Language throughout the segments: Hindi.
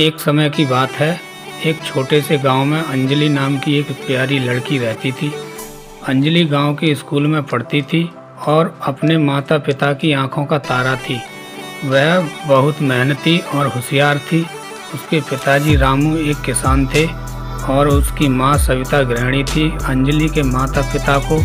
एक समय की बात है। एक छोटे से गांव में अंजलि नाम की एक प्यारी लड़की रहती थी। अंजलि गांव के स्कूल में पढ़ती थी और अपने माता पिता की आंखों का तारा थी। वह बहुत मेहनती और होशियार थी। उसके पिताजी रामू एक किसान थे और उसकी माँ सविता गृहिणी थी। अंजलि के माता पिता को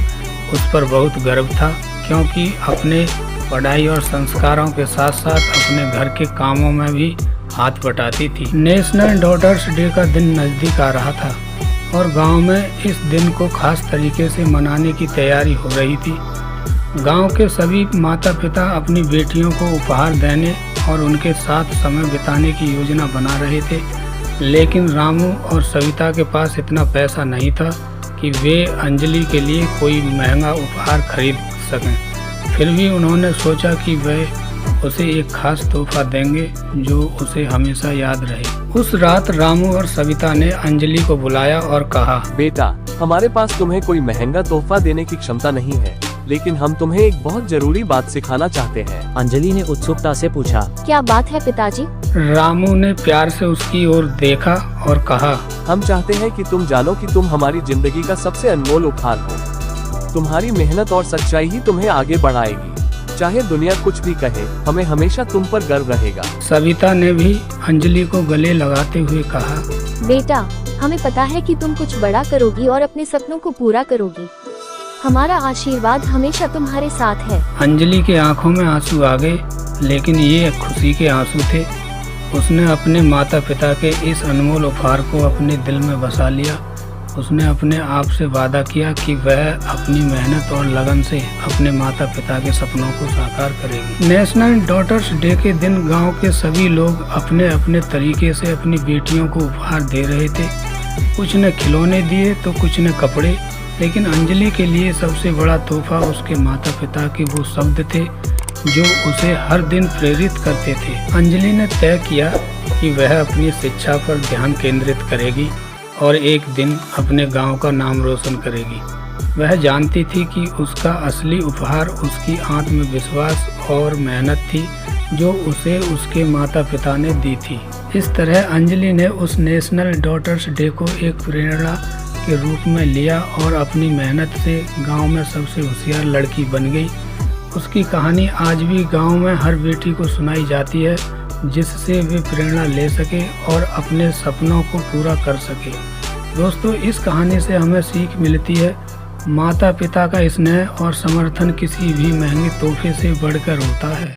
उस पर बहुत गर्व था, क्योंकि अपने पढ़ाई और संस्कारों के साथ साथ अपने घर के कामों में भी हाथ बटाती थी। नेशनल डॉटर्स डे का दिन नज़दीक आ रहा था और गांव में इस दिन को खास तरीके से मनाने की तैयारी हो रही थी। गांव के सभी माता पिता अपनी बेटियों को उपहार देने और उनके साथ समय बिताने की योजना बना रहे थे, लेकिन रामू और सविता के पास इतना पैसा नहीं था कि वे अंजलि के लिए कोई महंगा उपहार खरीद सकें। फिर भी उन्होंने सोचा कि वे उसे एक खास तोहफा देंगे जो उसे हमेशा याद रहे। उस रात रामू और सविता ने अंजलि को बुलाया और कहा, बेटा, हमारे पास तुम्हें कोई महंगा तोहफा देने की क्षमता नहीं है, लेकिन हम तुम्हें एक बहुत जरूरी बात सिखाना चाहते हैं। अंजलि ने उत्सुकता से पूछा, क्या बात है पिताजी? रामू ने प्यार से उसकी ओर देखा और कहा, हम चाहते हैं कि तुम जानो कि तुम हमारी जिंदगी का सबसे अनमोल उपहार हो। तुम्हारी मेहनत और सच्चाई ही तुम्हें आगे बढ़ाएगी। चाहे दुनिया कुछ भी कहे, हमें हमेशा तुम पर गर्व रहेगा। सविता ने भी अंजलि को गले लगाते हुए कहा, बेटा, हमें पता है कि तुम कुछ बड़ा करोगी और अपने सपनों को पूरा करोगी। हमारा आशीर्वाद हमेशा तुम्हारे साथ है। अंजलि के आंखों में आंसू आ गए, लेकिन ये खुशी के आंसू थे। उसने अपने माता पिता के इस अनमोल उपहार को अपने दिल में बसा लिया। उसने अपने आप से वादा किया कि वह अपनी मेहनत और लगन से अपने माता पिता के सपनों को साकार करेगी। नेशनल डॉटर्स डे के दिन गांव के सभी लोग अपने अपने तरीके से अपनी बेटियों को उपहार दे रहे थे। कुछ ने खिलौने दिए तो कुछ ने कपड़े, लेकिन अंजलि के लिए सबसे बड़ा तोहफा उसके माता पिता के वो शब्द थे जो उसे हर दिन प्रेरित करते थे। अंजलि ने तय किया कि वह अपनी शिक्षा पर ध्यान केंद्रित करेगी और एक दिन अपने गांव का नाम रोशन करेगी। वह जानती थी कि उसका असली उपहार उसकी आत्मविश्वास और मेहनत थी जो उसे उसके माता पिता ने दी थी। इस तरह अंजलि ने उस नेशनल डॉटर्स डे को एक प्रेरणा के रूप में लिया और अपनी मेहनत से गांव में सबसे होशियार लड़की बन गई। उसकी कहानी आज भी गांव में हर बेटी को सुनाई जाती है, जिससे वे प्रेरणा ले सके और अपने सपनों को पूरा कर सके। दोस्तों, इस कहानी से हमें सीख मिलती है, माता पिता का स्नेह और समर्थन किसी भी महंगे तोहफे से बढ़कर होता है।